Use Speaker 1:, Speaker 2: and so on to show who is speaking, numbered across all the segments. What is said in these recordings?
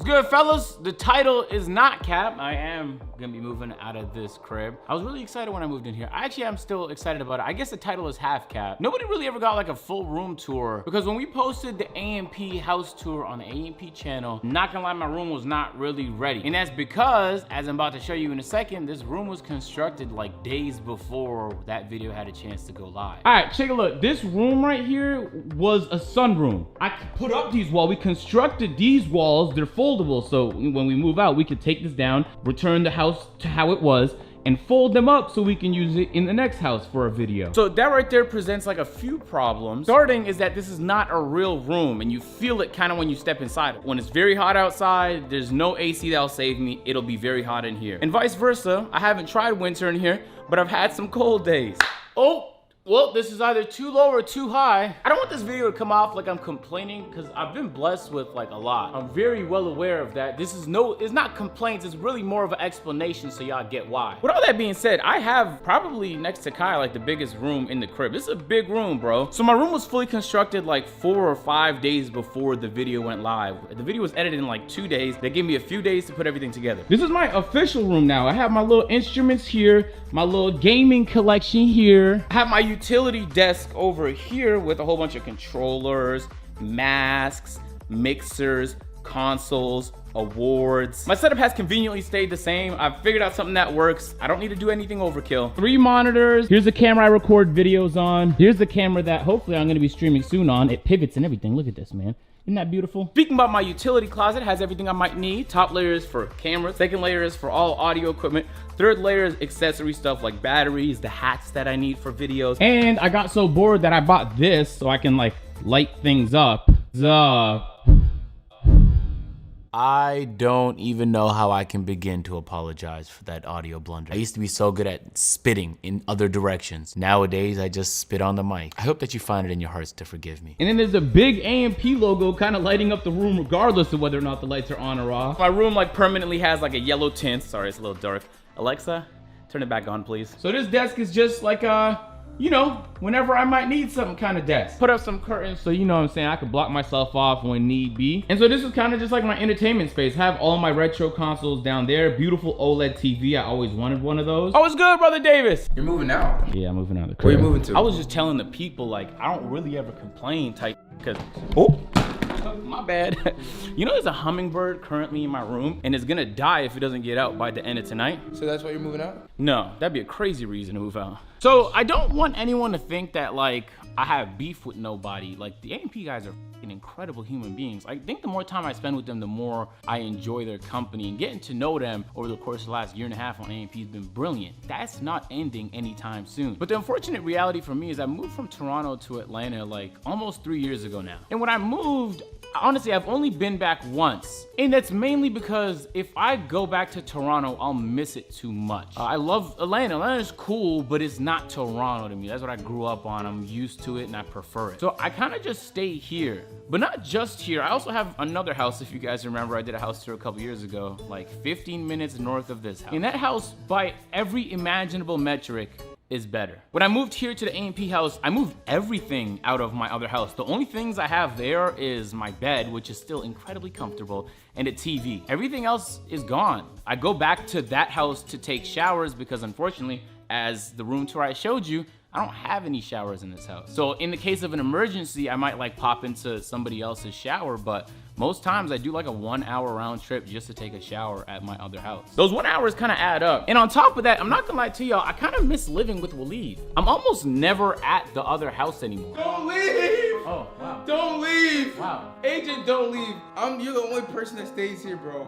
Speaker 1: Good, fellas, the title is not cap. I am gonna be moving out of this crib. I was really excited when I moved in here. Actually, I'm still excited about it. I guess the title is half cap. Nobody really ever got like a full room tour because when we posted the A&P house tour on the A&P channel, not gonna lie, my room was not really ready. And that's because, as I'm about to show you in a second, this room was constructed like days before that video had a chance to go live. All right, check a look. This room right here was a sunroom. I put up these walls. We constructed these walls. They're foldable, so when we move out, we could take this down, return the house to how it was, and fold them up so we can use it in the next house for a video. So that right there presents like a few problems. Starting is that this is not a real room, and you feel it kind of when you step inside. When it's very hot outside, there's no AC that'll save me. It'll be very hot in here. And vice versa, I haven't tried winter in here, but I've had some cold days. Oh, well, this is either too low or too high. I don't want this video to come off like I'm complaining because I've been blessed with like a lot. I'm very well aware of that. This is it's not complaints, it's really more of an explanation so y'all get why. With all that being said, I have probably next to Kai like the biggest room in the crib. This is a big room, bro. So my room was fully constructed like 4 or 5 days before the video went live. The video was edited in like 2 days. They gave me a few days to put everything together. This is my official room now. I have my little instruments here, my little gaming collection here. I have my utility desk over here with a whole bunch of controllers, masks, mixers, consoles, awards. My setup has conveniently stayed the same. I've figured out something that works. I don't need to do anything overkill. 3 monitors. Here's the camera I record videos on. Here's the camera that hopefully I'm gonna be streaming soon on. It pivots and everything. Look at this, man. Isn't that beautiful? Speaking about my utility closet, it has everything I might need. Top layer is for cameras. Second layer is for all audio equipment. Third layer is accessory stuff like batteries, the hats that I need for videos. And I got so bored that I bought this so I can like light things up. I don't even know how I can begin to apologize for that audio blunder. I used to be so good at spitting in other directions. Nowadays, I just spit on the mic. I hope that you find it in your hearts to forgive me. And then there's a big A&P logo kind of lighting up the room regardless of whether or not the lights are on or off. My room like permanently has like a yellow tint. Sorry, it's a little dark. Alexa, turn it back on, please. So this desk is just like you know, whenever I might need something kind of desk. Put up some curtains so you know what I'm saying, I could block myself off when need be. And so this is kind of just like my entertainment space. I have all my retro consoles down there. Beautiful OLED TV. I always wanted one of those. Oh, it's good, Brother Davis.
Speaker 2: You're moving out?
Speaker 1: Yeah, I'm moving out of the crib.
Speaker 2: Where are you moving to?
Speaker 1: I was just telling the people, like, I don't really ever complain type, because, oh, my bad. You know there's a hummingbird currently in my room, and it's gonna die if it doesn't get out by the end of tonight.
Speaker 2: So that's why you're moving out?
Speaker 1: No, that'd be a crazy reason to move out. So I don't want anyone to think that like I have beef with nobody. Like the A&P guys are fucking incredible human beings. I think the more time I spend with them, the more I enjoy their company, and getting to know them over the course of the last 1.5 years on A&P has been brilliant. That's not ending anytime soon. But the unfortunate reality for me is I moved from Toronto to Atlanta like almost 3 years ago now. And when I moved, honestly, I've only been back once. And that's mainly because if I go back to Toronto, I'll miss it too much. I love Atlanta. Atlanta's cool, but it's not Toronto to me. That's what I grew up on. I'm used to it and I prefer it. So I kind of just stay here. But not just here. I also have another house, if you guys remember. I did a house tour a couple years ago, like 15 minutes north of this house. And that house, by every imaginable metric, is better. When I moved here to the A&P house, I moved everything out of my other house. The only things I have there is my bed, which is still incredibly comfortable, and a TV. Everything else is gone. I go back to that house to take showers because unfortunately, as the room tour I showed you, I don't have any showers in this house. So in the case of an emergency, I might like pop into somebody else's shower, but most times I do like a 1 hour round trip just to take a shower at my other house. Those 1 hours kind of add up. And on top of that, I'm not gonna lie to y'all, I kind of miss living with Waleed. I'm almost never at the other house anymore.
Speaker 2: Don't leave!
Speaker 1: Oh, wow.
Speaker 2: Don't leave!
Speaker 1: Wow.
Speaker 2: Agent, don't leave. You're the only person that stays here, bro.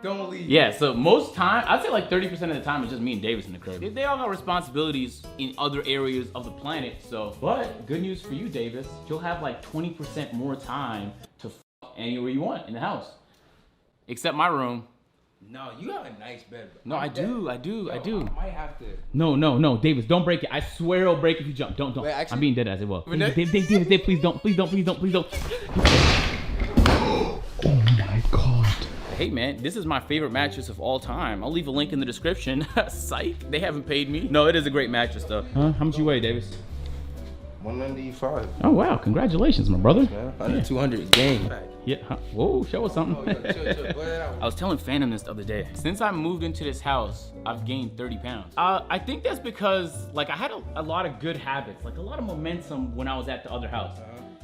Speaker 2: Don't leave.
Speaker 1: Yeah, so most time, I'd say like 30% of the time it's just me and Davis in the crib. They all got responsibilities in other areas of the planet, so. But good news for you, Davis, you'll have like 20% more time to anywhere you want in the house. Except my room.
Speaker 2: No, you have a nice bed, bro.
Speaker 1: No, I do.
Speaker 2: I might have to.
Speaker 1: No, Davis, don't break it. I swear it'll break if you jump. Don't.
Speaker 2: Wait, actually,
Speaker 1: I'm being dead as it will.
Speaker 2: Davis,
Speaker 1: Please don't. Oh my God. Hey man, this is my favorite mattress of all time. I'll leave a link in the description. Psych, they haven't paid me. No, it is a great mattress though. Huh? How much you weigh, Davis?
Speaker 2: 195.
Speaker 1: Oh wow, congratulations, my brother.
Speaker 2: Man, under 200 game.
Speaker 1: Yeah. Whoa, show us something.
Speaker 2: Chill. Go ahead out.
Speaker 1: I was telling Phantom this the other day. Since I moved into this house, I've gained 30 pounds. I think that's because like I had a lot of good habits, like a lot of momentum when I was at the other house.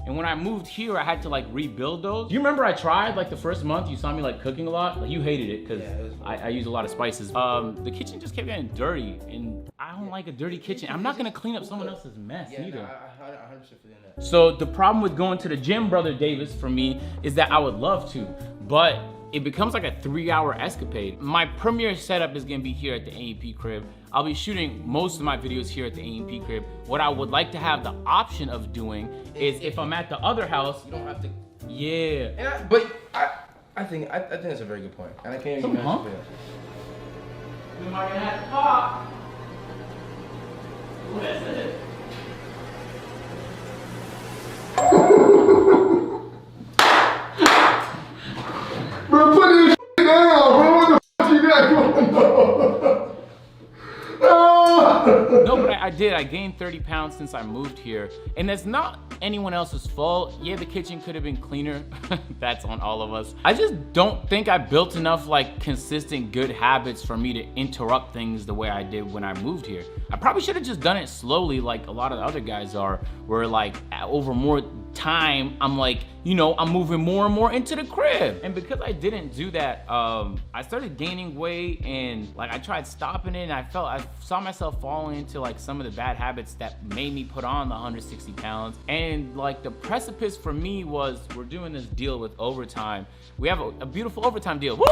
Speaker 1: And when I moved here, I had to like rebuild those. Do you remember I tried like the first month? You saw me like cooking a lot. Like you hated it because I use a lot of spices. The kitchen just kept getting dirty, and I don't like a dirty kitchen. I'm not gonna clean up someone else's mess either.
Speaker 2: No, I 100% feel that.
Speaker 1: So the problem with going to the gym, Brother Davis, for me is that I would love to, but it becomes like a 3-hour escapade. My premiere setup is gonna be here at the A&P crib. I'll be shooting most of my videos here at the A&P crib. What I would like to have the option of doing is if I'm at the other house,
Speaker 2: You don't have to.
Speaker 1: yeah.
Speaker 2: I think that's a very good point. And I can't
Speaker 1: Some
Speaker 2: even
Speaker 1: hump? We might have to talk. Ooh, that's it.
Speaker 3: Bro, put your shit down, bro. What the fuck you got going on?
Speaker 1: No, but I did. I gained 30 pounds since I moved here. And that's not anyone else's fault. Yeah, the kitchen could have been cleaner. That's on all of us. I just don't think I built enough like consistent good habits for me to interrupt things the way I did when I moved here. I probably should have just done it slowly like a lot of the other guys are, where like over more time, I'm like, you know, I'm moving more and more into the crib. And because I didn't do that, I started gaining weight, and like I tried stopping it, and I saw myself falling into like some of the bad habits that made me put on the 160 pounds. And like the precipice for me was, we're doing this deal with Overtime. We have a beautiful Overtime deal. Woo!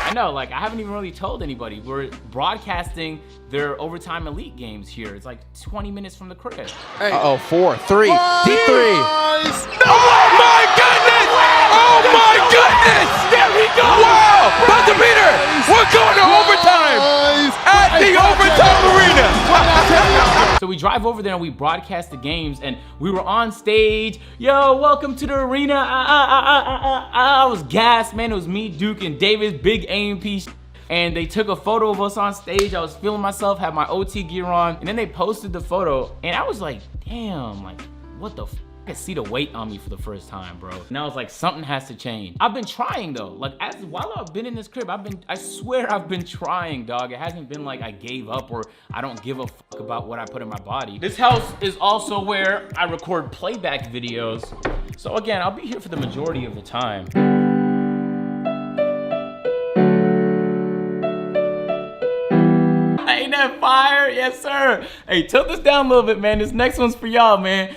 Speaker 1: I know, like I haven't even really told anybody. We're broadcasting their Overtime Elite games here. It's like 20 minutes from the crib.
Speaker 4: Hey. Uh-oh, 4, 3, D3.
Speaker 3: Guys, no!
Speaker 4: Oh my goodness! Oh my goodness!
Speaker 1: There we go!
Speaker 4: Wow! Dr. Peter, we're going to overtime at the Overtime Arena.
Speaker 1: So we drive over there and we broadcast the games, and we were on stage. Yo, welcome to the arena. I was gassed, man. It was me, Duke, and Davis, big A&P. And they took a photo of us on stage. I was feeling myself, had my OT gear on, and then they posted the photo, and I was like, damn, like, what the f? I could see the weight on me for the first time, bro. And I was like, something has to change. I've been trying though. Like while I've been in this crib, I swear I've been trying, dog. It hasn't been like I gave up or I don't give a fuck about what I put in my body. This house is also where I record playback videos. So again, I'll be here for the majority of the time. Ain't that fire? Yes, sir. Hey, tilt this down a little bit, man. This next one's for y'all, man.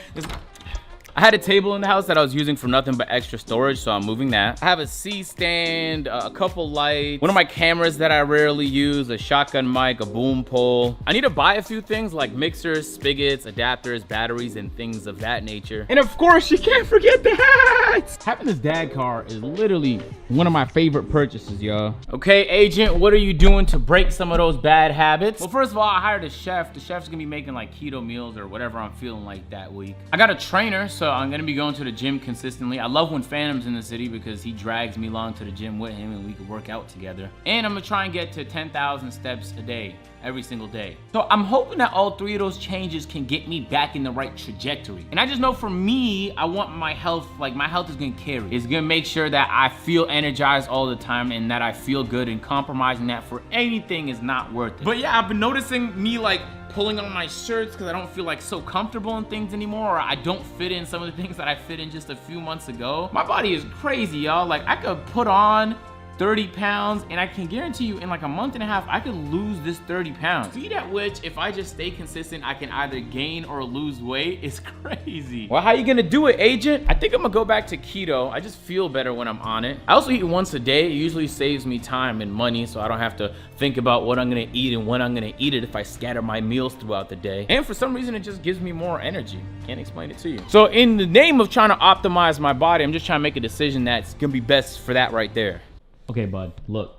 Speaker 1: I had a table in the house that I was using for nothing but extra storage, so I'm moving that. I have a C-stand, a couple lights, one of my cameras that I rarely use, a shotgun mic, a boom pole. I need to buy a few things like mixers, spigots, adapters, batteries, and things of that nature. And of course, you can't forget the hats! Having this dad car is literally one of my favorite purchases, y'all. Okay, agent, what are you doing to break some of those bad habits? Well, first of all, I hired a chef. The chef's gonna be making like keto meals or whatever I'm feeling like that week. I got a trainer, so I'm gonna be going to the gym consistently. I love when Phantom's in the city because he drags me along to the gym with him and we can work out together. And I'm gonna try and get to 10,000 steps a day, every single day. So I'm hoping that all 3 of those changes can get me back in the right trajectory. And I just know for me, I want my health, like my health is gonna carry. It's gonna make sure that I feel energized all the time and that I feel good, and compromising that for anything is not worth it. But yeah, I've been noticing me like pulling on my shirts because I don't feel like so comfortable in things anymore, or I don't fit in some of the things that I fit in just a few months ago. My body is crazy, y'all. Like I could put on 30 pounds, and I can guarantee you in like a month and a half, I could lose this 30 pounds. Speed at which, if I just stay consistent, I can either gain or lose weight is crazy. Well, how you gonna do it, agent? I think I'm gonna go back to keto. I just feel better when I'm on it. I also eat once a day. It usually saves me time and money, so I don't have to think about what I'm gonna eat and when I'm gonna eat it if I scatter my meals throughout the day. And for some reason, it just gives me more energy. Can't explain it to you. So in the name of trying to optimize my body, I'm just trying to make a decision that's gonna be best for that right there. Okay, bud, look,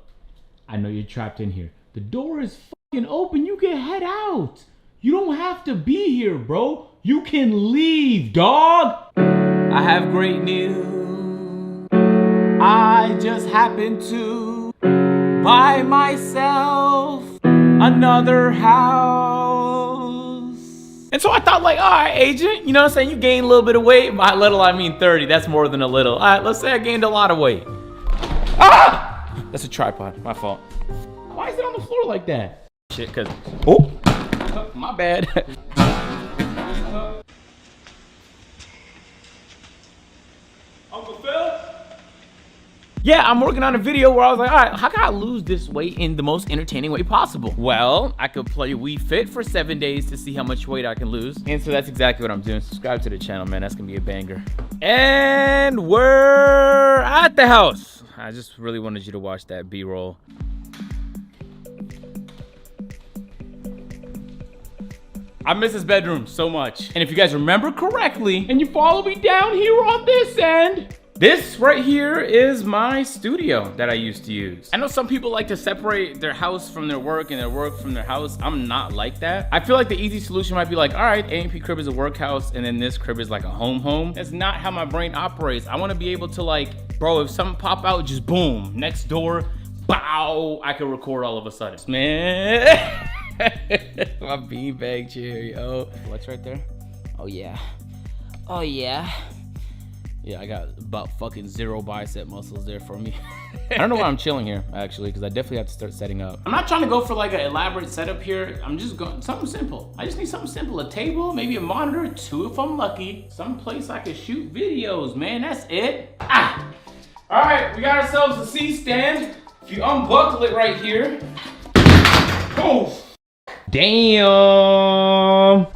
Speaker 1: I know you're trapped in here. The door is fucking open. You can head out. You don't have to be here, bro. You can leave, dog. I have great news. I just happened to buy myself another house. And so I thought like, all right, agent, you know what I'm saying? You gained a little bit of weight. By little, I mean 30. That's more than a little. All right, let's say I gained a lot of weight. Ah! That's a tripod, my fault. Why is it on the floor like that? Shit, cause, oh, my bad. Uncle Phil? Yeah, I'm working on a video where I was like, all right, how can I lose this weight in the most entertaining way possible? Well, I could play Wii Fit for 7 days to see how much weight I can lose. And so that's exactly what I'm doing. Subscribe to the channel, man. That's gonna be a banger. And we're at the house. I just really wanted you to watch that B-roll. I miss his bedroom so much. And if you guys remember correctly, and you follow me down here on this end, this right here is my studio that I used to use. I know some people like to separate their house from their work and their work from their house. I'm not like that. I feel like the easy solution might be like, all right, A&P crib is a work house and then this crib is like a home. That's not how my brain operates. I wanna be able to like, bro, if something pop out, just boom, next door, bow, I can record all of a sudden. Man. My beanbag chair, yo. What's right there? Oh yeah. Oh yeah. Yeah, I got about fucking 0 bicep muscles there for me. I don't know why I'm chilling here, actually, because I definitely have to start setting up. I'm not trying to go for like an elaborate setup here. I'm just going, something simple. I just need something simple. A table, maybe a monitor, 2 if I'm lucky. Some place I can shoot videos, man, that's it. Ah! All right, we got ourselves a C-stand. If you unbuckle it right here. Oh! Damn.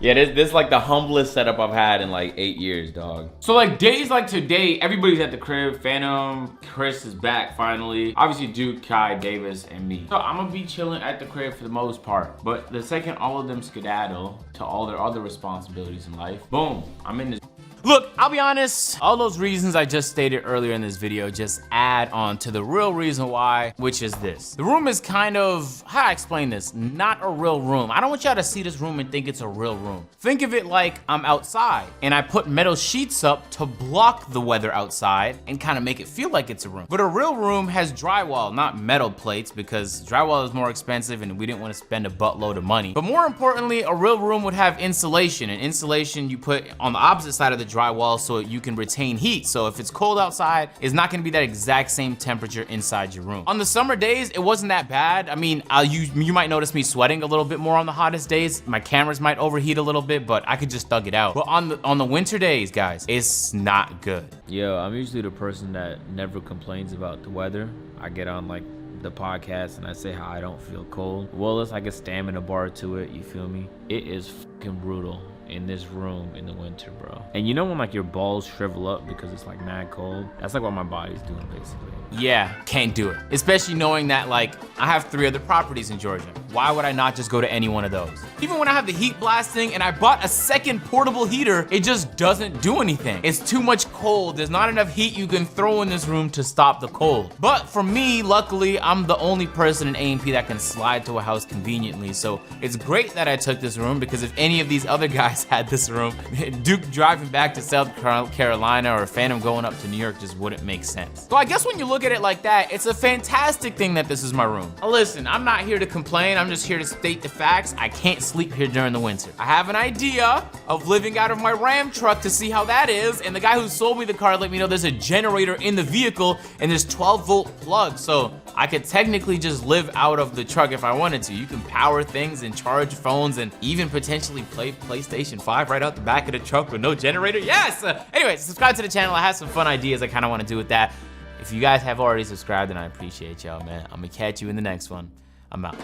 Speaker 1: Yeah, this is like the humblest setup I've had in like 8 years, dog. So like days like today, everybody's at the crib. Phantom, Chris is back finally. Obviously Duke, Kai, Davis, and me. So I'm gonna be chilling at the crib for the most part. But the second all of them skedaddle to all their other responsibilities in life, boom, I'm in this. Look, I'll be honest, all those reasons I just stated earlier in this video just add on to the real reason why, which is this. The room is kind of, how do I explain this? Not a real room. I don't want y'all to see this room and think it's a real room. Think of it like I'm outside and I put metal sheets up to block the weather outside and kind of make it feel like it's a room. But a real room has drywall, not metal plates, because drywall is more expensive and we didn't want to spend a buttload of money. But more importantly, a real room would have insulation, and insulation you put on the opposite side of the drywall so you can retain heat. So if it's cold outside, it's not gonna be that exact same temperature inside your room. On the summer days, it wasn't that bad. I mean, you might notice me sweating a little bit more on the hottest days. My cameras might overheat a little bit, but I could just thug it out. But on the winter days, guys, it's not good.
Speaker 5: Yo, I'm usually the person that never complains about the weather. I get on like the podcast and I say how I don't feel cold. Well, it's like a stamina bar to it, you feel me? It is fucking brutal in this room in the winter, bro. And you know when like your balls shrivel up because it's like mad cold? That's like what my body's doing basically.
Speaker 1: Yeah, can't do it. Especially knowing that like I have 3 other properties in Georgia. Why would I not just go to any one of those? Even when I have the heat blasting and I bought a second portable heater, it just doesn't do anything. It's too much cold. There's not enough heat you can throw in this room to stop the cold. But for me, luckily, I'm the only person in A&P that can slide to a house conveniently. So it's great that I took this room, because if any of these other guys had this room, Duke driving back to South Carolina or Phantom going up to New York just wouldn't make sense. So I guess when you look at it like that, it's a fantastic thing that this is my room. Now listen, I'm not here to complain. I'm just here to state the facts. I can't sleep here during the winter. I have an idea of living out of my Ram truck to see how that is. And the guy who sold me the car let me know there's a generator in the vehicle and there's 12-volt plug. So I could technically just live out of the truck if I wanted to. You can power things and charge phones and even potentially play PlayStation 5 right out the back of the truck with no generator. Yes! Anyway, subscribe to the channel. I have some fun ideas I kind of want to do with that. If you guys have already subscribed, then I appreciate y'all, man. I'm gonna catch you in the next one. I'm out.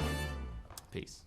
Speaker 1: Peace.